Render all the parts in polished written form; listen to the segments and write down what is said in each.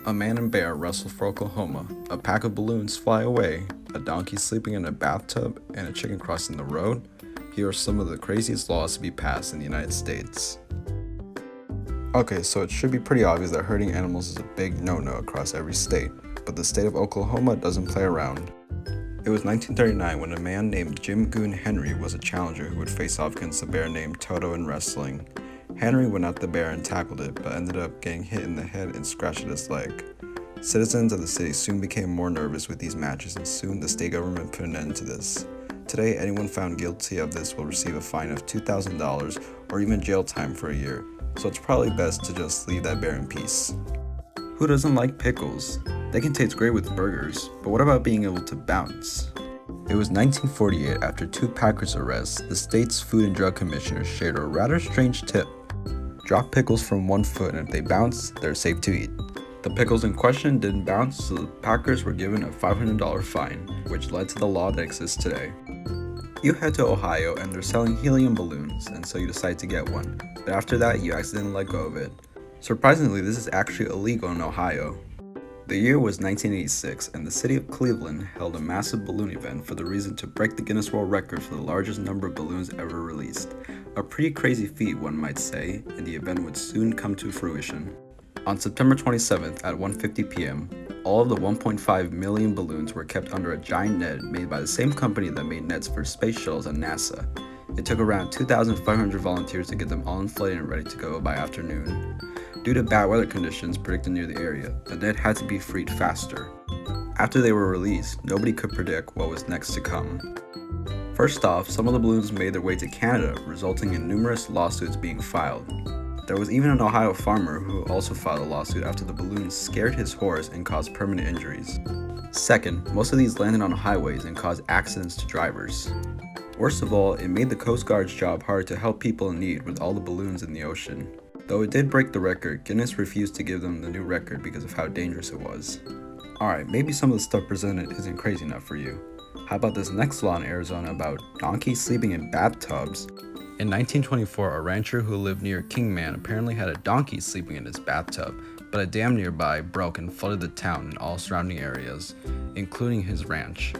A man and bear wrestle for Oklahoma, a pack of balloons fly away, a donkey sleeping in a bathtub, and a chicken crossing the road. Here are some of the craziest laws to be passed in the United States. Okay, so it should be pretty obvious that hurting animals is a big no-no across every state, but the state of Oklahoma doesn't play around. It was 1939 when a man named Jim Goon Henry was a challenger who would face off against a bear named Toto in wrestling. Henry went at the bear and tackled it, but ended up getting hit in the head and scratched at his leg. Citizens of the city soon became more nervous with these matches, and soon the state government put an end to this. Today, anyone found guilty of this will receive a fine of $2,000 or even jail time for a year, so it's probably best to just leave that bear in peace. Who doesn't like pickles? They can taste great with burgers, but what about being able to bounce? It was 1948, after two Packers arrests, the state's Food and Drug Commissioner shared a rather strange tip. Drop pickles from 1 foot, and if they bounce, they're safe to eat. The pickles in question didn't bounce, so the Packers were given a $500 fine, which led to the law that exists today. You head to Ohio and they're selling helium balloons, and so you decide to get one, but after that you accidentally let go of it. Surprisingly, this is actually illegal in Ohio. The year was 1986, and the city of Cleveland held a massive balloon event for the reason to break the Guinness World Record for the largest number of balloons ever released. A pretty crazy feat, one might say, and the event would soon come to fruition. On September 27th at 1:50 p.m., all of the 1.5 million balloons were kept under a giant net made by the same company that made nets for space shuttles and NASA. It took around 2,500 volunteers to get them all inflated and ready to go by afternoon. Due to bad weather conditions predicted near the area, the net had to be freed faster. After they were released, nobody could predict what was next to come. First off, some of the balloons made their way to Canada, resulting in numerous lawsuits being filed. There was even an Ohio farmer who also filed a lawsuit after the balloons scared his horse and caused permanent injuries. Second, most of these landed on highways and caused accidents to drivers. Worst of all, it made the Coast Guard's job hard to help people in need with all the balloons in the ocean. Though it did break the record, Guinness refused to give them the new record because of how dangerous it was. Alright, maybe some of the stuff presented isn't crazy enough for you. How about this next law in Arizona about donkeys sleeping in bathtubs? In 1924, a rancher who lived near Kingman apparently had a donkey sleeping in his bathtub, but a dam nearby broke and flooded the town and all surrounding areas, including his ranch.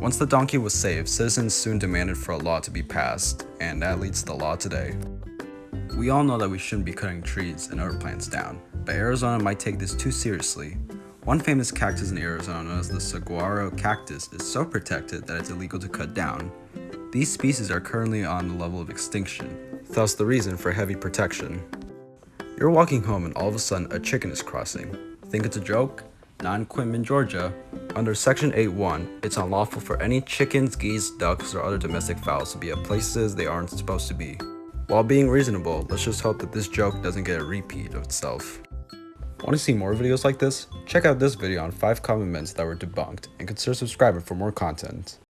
Once the donkey was saved, citizens soon demanded for a law to be passed, and that leads to the law today. We all know that we shouldn't be cutting trees and other plants down, but Arizona might take this too seriously. One famous cactus in Arizona, known as the saguaro cactus, is so protected that it's illegal to cut down. These species are currently on the level of extinction, thus the reason for heavy protection. You're walking home and all of a sudden a chicken is crossing. Think it's a joke? Not in Quitman, Georgia. Under Section 8.1, it's unlawful for any chickens, geese, ducks, or other domestic fowls to be at places they aren't supposed to be. While being reasonable, let's just hope that this joke doesn't get a repeat of itself. Want to see more videos like this? Check out this video on 5 common myths that were debunked, and consider subscribing for more content.